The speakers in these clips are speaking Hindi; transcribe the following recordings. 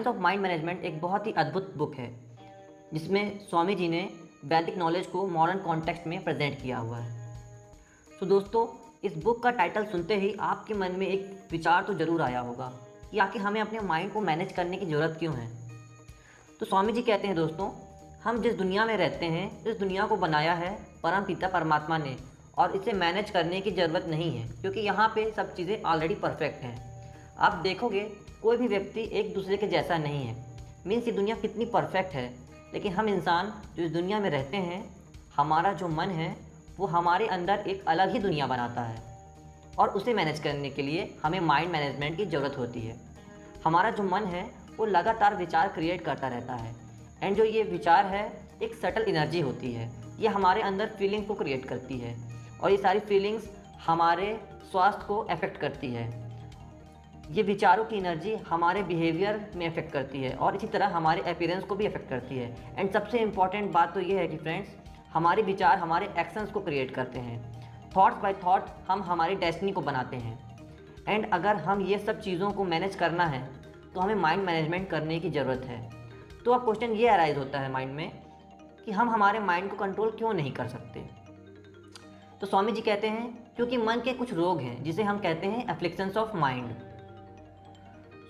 साइंस ऑफ माइंड मैनेजमेंट एक बहुत ही अद्भुत बुक है जिसमें स्वामी जी ने वैदिक नॉलेज को मॉडर्न कॉन्टेक्स्ट में प्रेजेंट किया हुआ है। तो दोस्तों, इस बुक का टाइटल सुनते ही आपके मन में एक विचार तो ज़रूर आया होगा कि आखिर हमें अपने माइंड को मैनेज करने की ज़रूरत क्यों है। तो स्वामी जी कहते हैं दोस्तों, हम जिस दुनिया में रहते हैं इस दुनिया को बनाया है परम पिता परमात्मा ने, और इसे मैनेज करने की ज़रूरत नहीं है क्योंकि यहाँ पे सब चीज़ें ऑलरेडी परफेक्ट हैं। आप देखोगे कोई भी व्यक्ति एक दूसरे के जैसा नहीं है। मीन्स ये दुनिया कितनी परफेक्ट है, लेकिन हम इंसान जो इस दुनिया में रहते हैं, हमारा जो मन है वो हमारे अंदर एक अलग ही दुनिया बनाता है, और उसे मैनेज करने के लिए हमें माइंड मैनेजमेंट की ज़रूरत होती है। हमारा जो मन है वो लगातार विचार क्रिएट करता रहता है, एंड जो ये विचार है एक सटल एनर्जी होती है। ये हमारे अंदर फीलिंग को क्रिएट करती है, और ये सारी फीलिंग्स हमारे स्वास्थ्य को अफेक्ट करती है। ये विचारों की एनर्जी हमारे बिहेवियर में अफेक्ट करती है, और इसी तरह हमारे अपीयरेंस को भी अफेक्ट करती है। एंड सबसे इम्पॉर्टेंट बात तो ये है कि फ्रेंड्स, हमारे विचार हमारे एक्शंस को क्रिएट करते हैं। थॉट्स बाय थॉट हम हमारी डेस्टिनी को बनाते हैं। एंड अगर हम ये सब चीज़ों को मैनेज करना है तो हमें माइंड मैनेजमेंट करने की ज़रूरत है। तो अब क्वेश्चन ये अराइज होता है माइंड में कि हम हमारे माइंड को कंट्रोल क्यों नहीं कर सकते। तो स्वामी जी कहते हैं क्योंकि मन के कुछ रोग हैं जिसे हम कहते हैं afflictions of mind.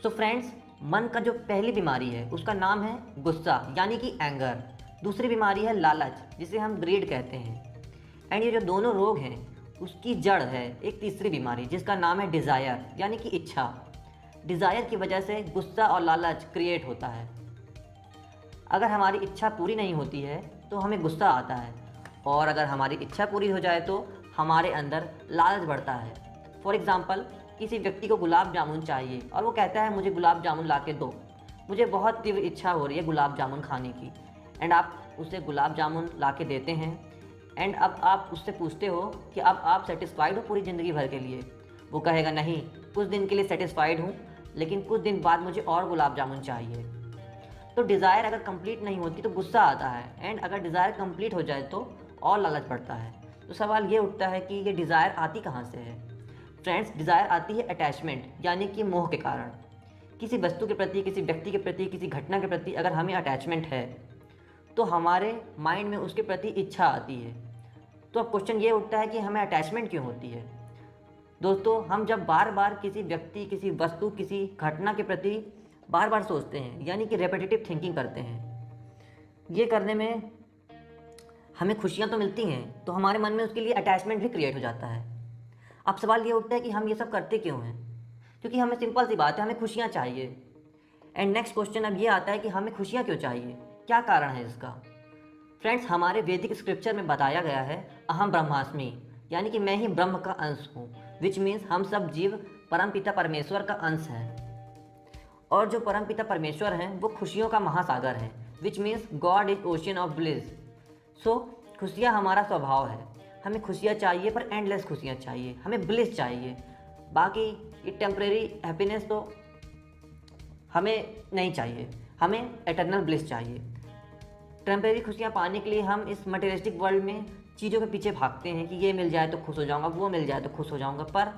So friends, मन का जो पहली बीमारी है उसका नाम है गुस्सा यानी कि एंगर। दूसरी बीमारी है लालच जिसे हम ग्रीड कहते हैं। एंड ये जो दोनों रोग हैं उसकी जड़ है एक तीसरी बीमारी जिसका नाम है डिज़ायर यानी कि इच्छा। डिज़ायर की वजह से गुस्सा और लालच क्रिएट होता है। अगर हमारी इच्छा पूरी नहीं होती है तो हमें गुस्सा आता है, और अगर हमारी इच्छा पूरी हो जाए तो हमारे अंदर लालच बढ़ता है। फॉर एग्ज़ाम्पल, किसी व्यक्ति को गुलाब जामुन चाहिए और वो कहता है मुझे गुलाब जामुन ला के दो, मुझे बहुत तीव्र इच्छा हो रही है गुलाब जामुन खाने की। एंड आप उसे गुलाब जामुन ला के देते हैं। एंड अब आप उससे पूछते हो कि अब आप सेटिस्फाइड हो पूरी ज़िंदगी भर के लिए। वो कहेगा नहीं, कुछ दिन के लिए सेटिस्फाइड हूँ, लेकिन कुछ दिन बाद मुझे और गुलाब जामुन चाहिए। तो डिज़ायर अगर कंप्लीट नहीं होती तो गुस्सा आता है, एंड अगर डिज़ायर कंप्लीट हो जाए तो और लालच बढ़ता है। तो सवाल ये उठता है कि ये डिज़ायर आती कहाँ से है। फ्रेंड्स, डिज़ायर आती है अटैचमेंट यानी कि मोह के कारण। किसी वस्तु के प्रति, किसी व्यक्ति के प्रति, किसी घटना के प्रति अगर हमें अटैचमेंट है तो हमारे माइंड में उसके प्रति इच्छा आती है। तो अब क्वेश्चन ये उठता है कि हमें अटैचमेंट क्यों होती है। दोस्तों, हम जब बार बार किसी व्यक्ति, किसी वस्तु, किसी घटना के प्रति बार बार सोचते हैं यानी कि रेपिटेटिव थिंकिंग करते हैं, ये करने में हमें खुशियाँ तो मिलती हैं, तो हमारे मन में उसके लिए अटैचमेंट भी क्रिएट हो जाता है। अब सवाल ये उठता है कि हम ये सब करते क्यों हैं। क्योंकि हमें सिंपल सी बात है, हमें खुशियाँ चाहिए। एंड नेक्स्ट क्वेश्चन अब ये आता है कि हमें खुशियाँ क्यों चाहिए, क्या कारण है इसका। फ्रेंड्स, हमारे वैदिक स्क्रिप्चर में बताया गया है अहम ब्रह्मास्मि यानी कि मैं ही ब्रह्म का अंश हूँ, विच मीन्स हम सब जीव परमपिता परमेश्वर का अंश हैं। और जो परमपिता परमेश्वर हैं वो खुशियों का महासागर है, which means God is ocean of bliss. So खुशियाँ हमारा स्वभाव है। हमें खुशियाँ चाहिए, पर एंडलेस खुशियाँ चाहिए, हमें ब्लिस चाहिए। बाकी ये टेम्परेरी हैप्पीनेस तो हमें नहीं चाहिए, हमें एटर्नल ब्लिस चाहिए। टेम्परेरी खुशियाँ पाने के लिए हम इस मटेरियलिस्टिक वर्ल्ड में चीज़ों के पीछे भागते हैं कि ये मिल जाए तो खुश हो जाऊँगा, वो मिल जाए तो खुश हो जाऊँगा, पर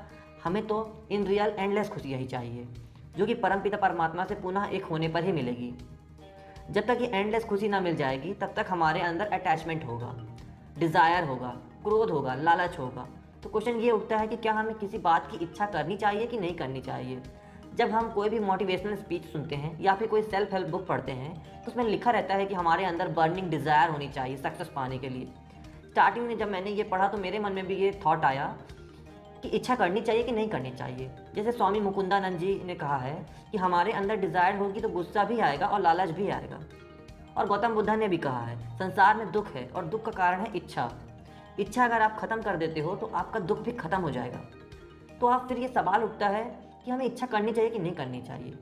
हमें तो इन रियल एंडलेस खुशियाँ ही चाहिए जो कि परमपिता परमात्मा से पुनः एक होने पर ही मिलेगी। जब तक ये एंडलेस खुशी ना मिल जाएगी तब तक हमारे अंदर अटैचमेंट होगा, डिज़ायर होगा, क्रोध होगा, लालच होगा। तो क्वेश्चन ये उठता है कि क्या हमें किसी बात की इच्छा करनी चाहिए कि नहीं करनी चाहिए। जब हम कोई भी मोटिवेशनल स्पीच सुनते हैं या फिर कोई सेल्फ हेल्प बुक पढ़ते हैं तो उसमें लिखा रहता है कि हमारे अंदर बर्निंग डिज़ायर होनी चाहिए सक्सेस पाने के लिए। स्टार्टिंग में जब मैंने ये पढ़ा तो मेरे मन में भी ये थॉट आया कि इच्छा करनी चाहिए कि नहीं करनी चाहिए। जैसे स्वामी मुकुंदानंद जी ने कहा है कि हमारे अंदर डिज़ायर होगी तो गुस्सा भी आएगा और लालच भी आएगा। और गौतम बुद्धा ने भी कहा है संसार में दुख है और दुख का कारण है इच्छा। इच्छा अगर आप ख़त्म कर देते हो तो आपका दुख भी ख़त्म हो जाएगा। तो आप फिर ये सवाल उठता है कि हमें इच्छा करनी चाहिए कि नहीं करनी चाहिए।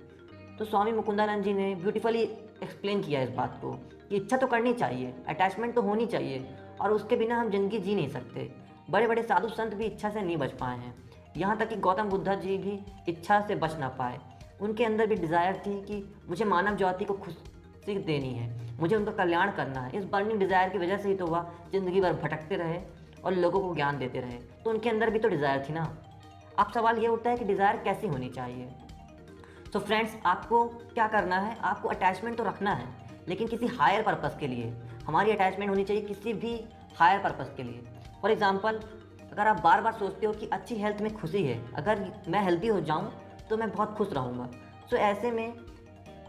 तो स्वामी मुकुंदानंद जी ने ब्यूटीफुली एक्सप्लेन किया इस बात को कि इच्छा तो करनी चाहिए, अटैचमेंट तो होनी चाहिए, और उसके बिना हम ज़िंदगी जी नहीं सकते। बड़े बड़े साधु संत भी इच्छा से नहीं बच पाए हैं, यहाँ तक कि गौतम बुद्धा जी भी इच्छा से बच ना पाए। उनके अंदर भी डिज़ायर थी कि मुझे मानव जाति को खुशी देनी है, मुझे उनका कल्याण करना है। इस बर्निंग डिज़ायर की वजह से ही तो वह ज़िंदगी भर भटकते रहे और लोगों को ज्ञान देते रहे। तो उनके अंदर भी तो डिज़ायर थी ना। अब सवाल ये उठता है कि डिज़ायर कैसी होनी चाहिए। तो फ्रेंड्स, आपको क्या करना है, आपको अटैचमेंट तो रखना है लेकिन किसी हायर पर्पज़ के लिए। हमारी अटैचमेंट होनी चाहिए किसी भी हायर पर्पज़ के लिए। फॉर एग्ज़ाम्पल, अगर आप बार बार सोचते हो कि अच्छी हेल्थ में खुशी है, अगर मैं हेल्दी हो जाऊँ तो मैं बहुत खुश रहूँगा, तो ऐसे में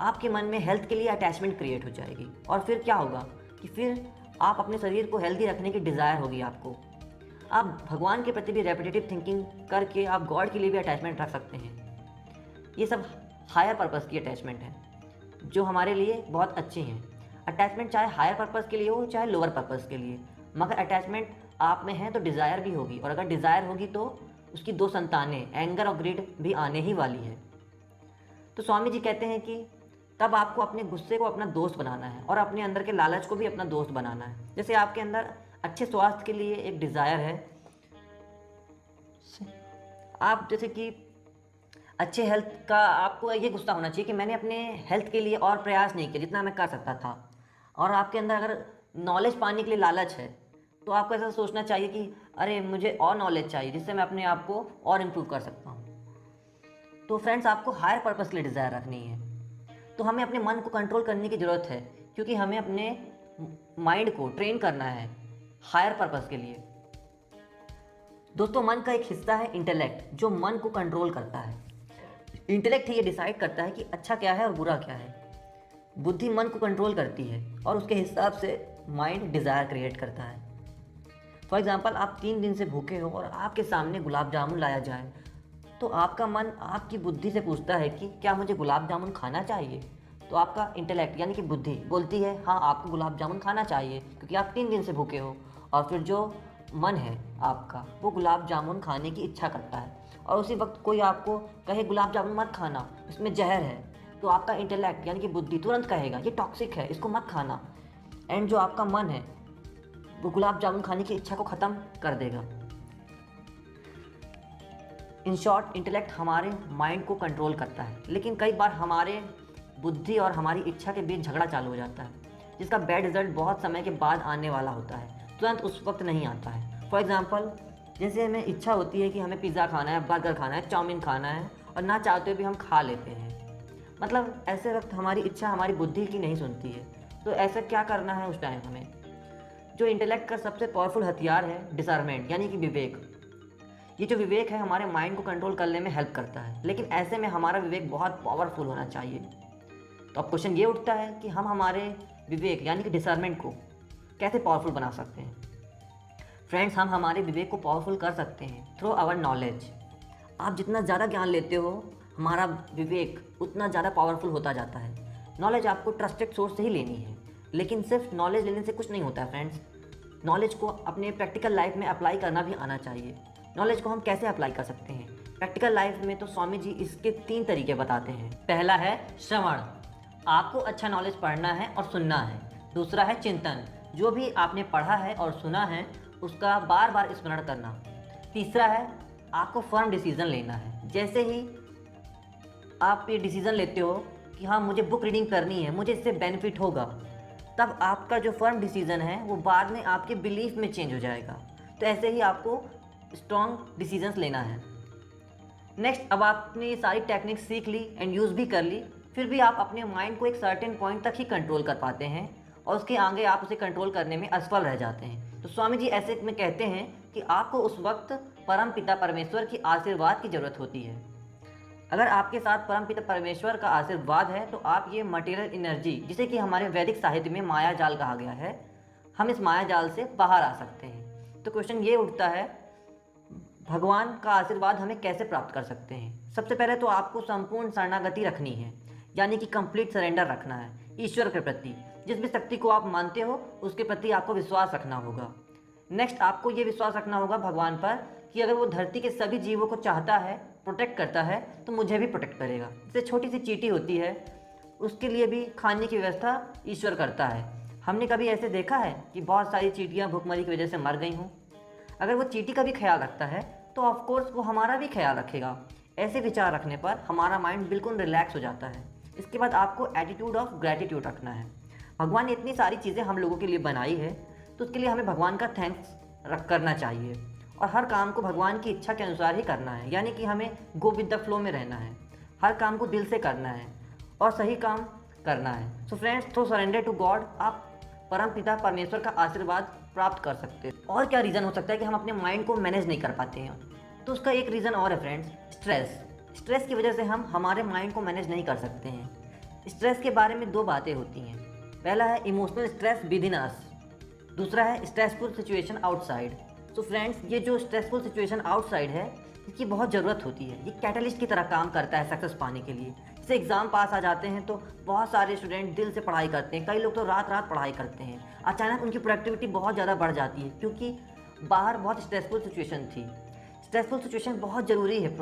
आपके मन में हेल्थ के लिए अटैचमेंट क्रिएट हो जाएगी। और फिर क्या होगा कि फिर आप अपने शरीर को हेल्दी रखने की डिज़ायर होगी आपको। आप भगवान के प्रति भी रेपिटेटिव थिंकिंग करके आप गॉड के लिए भी अटैचमेंट रख सकते हैं। ये सब हायर पर्पज़ की अटैचमेंट है जो हमारे लिए बहुत अच्छी हैं। अटैचमेंट चाहे हायर पर्पज़ के लिए हो चाहे लोअर पर्पज़ के लिए, मगर अटैचमेंट आप में है तो डिज़ायर भी होगी, और अगर डिज़ायर होगी तो उसकी दो संतानें एंगर और ग्रीड भी आने ही वाली है। तो स्वामी जी कहते हैं कि तब आपको अपने गुस्से को अपना दोस्त बनाना है और अपने अंदर के लालच को भी अपना दोस्त बनाना है। जैसे आपके अंदर अच्छे स्वास्थ्य के लिए एक डिज़ायर है, आप जैसे कि अच्छे हेल्थ का आपको ये गुस्सा होना चाहिए कि मैंने अपने हेल्थ के लिए और प्रयास नहीं किया जितना मैं कर सकता था। और आपके अंदर अगर नॉलेज पाने के लिए लालच है तो आपको ऐसा सोचना चाहिए कि अरे मुझे और नॉलेज चाहिए जिससे मैं अपने आप को और इम्प्रूव कर सकता हूँ। तो फ्रेंड्स, आपको हायर पर्पज़ के लिए डिज़ायर रखनी है। तो हमें अपने मन को कंट्रोल करने की ज़रूरत है क्योंकि हमें अपने माइंड को ट्रेन करना है हायर पर्पज़ के लिए। दोस्तों, मन का एक हिस्सा है इंटेलेक्ट जो मन को कंट्रोल करता है। इंटेलेक्ट ही ये डिसाइड करता है कि अच्छा क्या है और बुरा क्या है। बुद्धि मन को कंट्रोल करती है और उसके हिसाब से माइंड डिज़ायर क्रिएट करता है। फॉर एग्जाम्पल, आप 3 दिन से भूखे हो और आपके सामने गुलाब जामुन लाया जाए तो आपका मन आपकी बुद्धि से पूछता है कि क्या मुझे गुलाब जामुन खाना चाहिए। तो आपका इंटेलेक्ट यानी कि बुद्धि बोलती है हाँ, आपको गुलाब जामुन खाना चाहिए क्योंकि आप 3 दिन से भूखे हो। और फिर जो मन है आपका वो गुलाब जामुन खाने की इच्छा करता है, और उसी वक्त कोई आपको कहे गुलाब जामुन मत खाना, इसमें जहर है, तो आपका इंटेलेक्ट यानी कि बुद्धि तुरंत कहेगा ये टॉक्सिक है, इसको मत खाना। एंड जो आपका मन है वो गुलाब जामुन खाने की इच्छा को ख़त्म कर देगा। इन शॉर्ट, इंटेलेक्ट हमारे माइंड को कंट्रोल करता है, लेकिन कई बार हमारे बुद्धि और हमारी इच्छा के बीच झगड़ा चालू हो जाता है जिसका बैड रिजल्ट बहुत समय के बाद आने वाला होता है, तुरंत उस वक्त नहीं आता है। फॉर एग्जाम्पल, जैसे हमें इच्छा होती है कि हमें पिज़्ज़ा खाना है, बर्गर खाना है, चाउमीन खाना है, और ना चाहते हुए भी हम खा लेते हैं। मतलब ऐसे वक्त हमारी इच्छा हमारी बुद्धि की नहीं सुनती है। तो ऐसा क्या करना है उस टाइम हमें? जो इंटेलेक्ट का सबसे पावरफुल हथियार है डिसर्नमेंट यानी कि विवेक। ये जो विवेक है हमारे माइंड को कंट्रोल करने में हेल्प करता है, लेकिन ऐसे में हमारा विवेक बहुत पावरफुल होना चाहिए। तो अब क्वेश्चन ये उठता है कि हम हमारे विवेक यानी कि डिसर्नमेंट को कैसे पावरफुल बना सकते हैं। फ्रेंड्स, हम हमारे विवेक को पावरफुल कर सकते हैं थ्रू आवर नॉलेज। आप जितना ज़्यादा ज्ञान लेते हो हमारा विवेक उतना ज़्यादा पावरफुल होता जाता है। नॉलेज आपको ट्रस्टेड सोर्स से ही लेनी है, लेकिन सिर्फ नॉलेज लेने से कुछ नहीं होता है फ्रेंड्स। नॉलेज को अपने प्रैक्टिकल लाइफ में अप्लाई करना भी आना चाहिए। नॉलेज को हम कैसे अप्लाई कर सकते हैं प्रैक्टिकल लाइफ में? तो स्वामी जी इसके 3 तरीके बताते हैं। पहला है श्रवण, आपको अच्छा नॉलेज पढ़ना है और सुनना है। दूसरा है चिंतन, जो भी आपने पढ़ा है और सुना है उसका बार बार स्मरण करना। तीसरा है आपको फर्म डिसीजन लेना है। जैसे ही आप ये डिसीजन लेते हो कि हाँ मुझे बुक रीडिंग करनी है, मुझे इससे बेनिफिट होगा, तब आपका जो फर्म डिसीजन है वो बाद में आपके बिलीफ में चेंज हो जाएगा। तो ऐसे ही आपको स्ट्रॉन्ग डिसीजंस लेना है। नेक्स्ट, अब आपने ये सारी टेक्निक सीख ली एंड यूज़ भी कर ली, फिर भी आप अपने माइंड को एक सर्टेन पॉइंट तक ही कंट्रोल कर पाते हैं और उसके आगे आप उसे कंट्रोल करने में असफल रह जाते हैं। तो स्वामी जी ऐसे में कहते हैं कि आपको उस वक्त परम पिता परमेश्वर की आशीर्वाद की ज़रूरत होती है। अगर आपके साथ परम पिता परमेश्वर का आशीर्वाद है तो आप ये मटेरियल एनर्जी, जिसे कि हमारे वैदिक साहित्य में माया जाल कहा गया है, हम इस माया जाल से बाहर आ सकते हैं। तो क्वेश्चन ये उठता है भगवान का आशीर्वाद हमें कैसे प्राप्त कर सकते हैं? सबसे पहले तो आपको संपूर्ण शरणागति रखनी है, यानी कि कंप्लीट सरेंडर रखना है ईश्वर के प्रति। जिस भी शक्ति को आप मानते हो उसके प्रति आपको विश्वास रखना होगा। नेक्स्ट, आपको ये विश्वास रखना होगा भगवान पर कि अगर वो धरती के सभी जीवों को चाहता है, प्रोटेक्ट करता है, तो मुझे भी प्रोटेक्ट करेगा। जैसे छोटी सी चींटी होती है, उसके लिए भी खाने की व्यवस्था ईश्वर करता है। हमने कभी ऐसे देखा है कि बहुत सारी चींटियाँ भूखमरी की वजह से मर गई हों? अगर वो चींटी का भी ख्याल रखता है तो ऑफकोर्स वो हमारा भी ख्याल रखेगा। ऐसे विचार रखने पर हमारा माइंड बिल्कुल रिलैक्स हो जाता है। इसके बाद आपको एटीट्यूड ऑफ ग्रैटिट्यूड रखना है। भगवान ने इतनी सारी चीज़ें हम लोगों के लिए बनाई है, तो उसके लिए हमें भगवान का थैंक्स करना चाहिए और हर काम को भगवान की इच्छा के अनुसार ही करना है, यानी कि हमें गो विद द फ्लो में रहना है। हर काम को दिल से करना है और सही काम करना है। So friends, through surrender to God आप परम पिता परमेश्वर का आशीर्वाद प्राप्त कर सकते हैं। और क्या रीज़न हो सकता है कि हम अपने माइंड को मैनेज नहीं कर पाते हैं? तो उसका एक रीज़न और है फ्रेंड्स, स्ट्रेस की वजह से हम हमारे माइंड को मैनेज नहीं कर सकते हैं। स्ट्रेस के बारे में दो बातें होती हैं। पहला है इमोशनल स्ट्रेस विद इन अस, दूसरा है स्ट्रेसफुल सिचुएशन आउटसाइड। तो फ्रेंड्स, ये जो स्ट्रेसफुल सिचुएशन आउटसाइड है, इसकी बहुत ज़रूरत होती है। ये कैटलिस्ट की तरह काम करता है सक्सेस पाने के लिए। जैसे एग्ज़ाम पास आ जाते हैं तो बहुत सारे स्टूडेंट दिल से पढ़ाई करते हैं, कई लोग तो रात रात पढ़ाई करते हैं। अचानक उनकी प्रोडक्टिविटी बहुत ज़्यादा बढ़ जाती है क्योंकि बाहर बहुत स्ट्रेसफुल सिचुएशन थी। स्ट्रेसफुल सिचुएशन बहुत ज़रूरी है।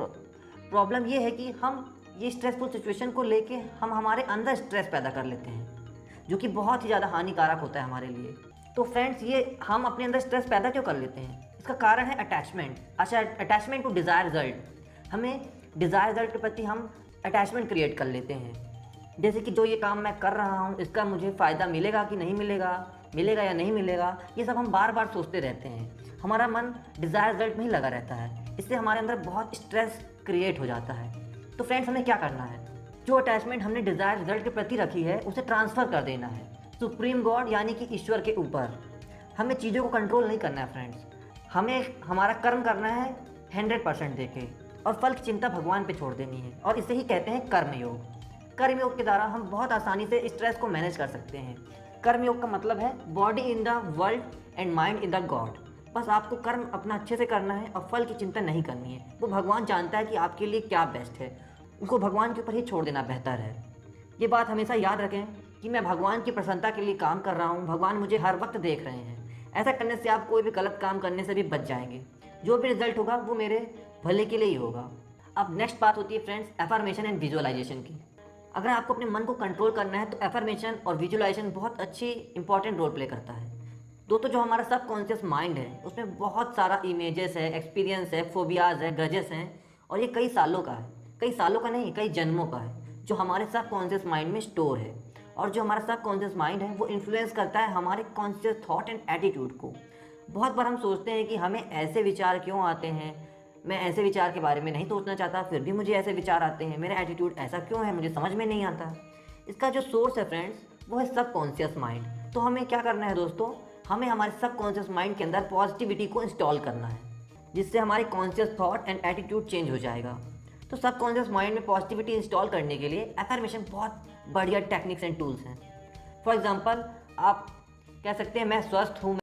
प्रॉब्लम ये है कि हम ये स्ट्रेसफुल सिचुएशन को लेके हम हमारे अंदर स्ट्रेस पैदा कर लेते हैं, जो कि बहुत ही ज़्यादा हानिकारक होता है हमारे लिए। तो फ्रेंड्स, ये हम अपने अंदर स्ट्रेस पैदा क्यों कर लेते हैं? इसका कारण है अटैचमेंट। अच्छा, अटैचमेंट टू डिज़ायर रिजल्ट। हमें डिज़ायर रिजल्ट के प्रति हम अटैचमेंट क्रिएट कर लेते हैं। जैसे कि जो ये काम मैं कर रहा हूँ, इसका मुझे फ़ायदा मिलेगा कि नहीं मिलेगा, मिलेगा या नहीं मिलेगा, ये सब हम बार बार सोचते रहते हैं। हमारा मन डिज़ायर रिजल्ट में ही लगा रहता है। इससे हमारे अंदर बहुत स्ट्रेस क्रिएट हो जाता है। तो फ्रेंड्स, हमें क्या करना है? जो अटैचमेंट हमने डिज़ायर रिजल्ट के प्रति रखी है, उसे ट्रांसफ़र कर देना है सुप्रीम गॉड यानी कि ईश्वर के ऊपर। हमें चीज़ों को कंट्रोल नहीं करना है फ्रेंड्स। हमें हमारा कर्म करना है 100% देके, और फल की चिंता भगवान पे छोड़ देनी है। और इसे ही कहते हैं कर्मयोग। कर्मयोग के द्वारा हम बहुत आसानी से स्ट्रेस को मैनेज कर सकते हैं। कर्मयोग का मतलब है body in the world and mind in the God. बस आपको कर्म अपना अच्छे से करना है और फल की चिंता नहीं करनी है। वो भगवान जानता है कि आपके लिए क्या बेस्ट है, उसको भगवान के ऊपर ही छोड़ देना बेहतर है। ये बात हमेशा याद रखें कि मैं भगवान की प्रसन्नता के लिए काम कर रहा हूँ, भगवान मुझे हर वक्त देख रहे हैं। ऐसा करने से आप कोई भी गलत काम करने से भी बच जाएंगे। जो भी रिजल्ट होगा वो मेरे भले के लिए ही होगा। अब नेक्स्ट बात होती है फ्रेंड्स, एफर्मेशन एंड विजुअलाइजेशन की। अगर आपको अपने मन को कंट्रोल करना है तो एफर्मेशन और विजुअलाइजेशन बहुत अच्छी इंपॉर्टेंट रोल प्ले करता है। दोस्तों, जो हमारा सबकॉन्शियस माइंड है उसमें बहुत सारा इमेजेस है, एक्सपीरियंस है, फोबियाज है, ग्रजेस हैं, और ये कई सालों का है। कई सालों का नहीं, कई जन्मों का है, जो हमारे सबकॉन्शियस माइंड में स्टोर है। और जो हमारा सबकॉन्शियस माइंड है वो इन्फ्लुएंस करता है हमारे कॉन्शियस थॉट एंड एटीट्यूड को। बहुत बार हम सोचते हैं कि हमें ऐसे विचार क्यों आते हैं, मैं ऐसे विचार के बारे में नहीं सोचना चाहता, फिर भी मुझे ऐसे विचार आते हैं, मेरा एटीट्यूड ऐसा क्यों है, मुझे समझ में नहीं आता। इसका जो सोर्स है फ्रेंड्स, वो है सबकॉन्शियस माइंड। तो हमें क्या करना है दोस्तों? हमें हमारे सबकॉन्शियस माइंड के अंदर पॉजिटिविटी को इंस्टॉल करना है, जिससे हमारे conscious thought and attitude change हो जाएगा। तो सबकॉन्शियस माइंड में पॉजिटिविटी इंस्टॉल करने के लिए एफर्मेशन बहुत बढ़िया टेक्निक्स एंड टूल्स हैं। फॉर एग्जांपल, आप कह सकते हैं मैं स्वस्थ हूँ,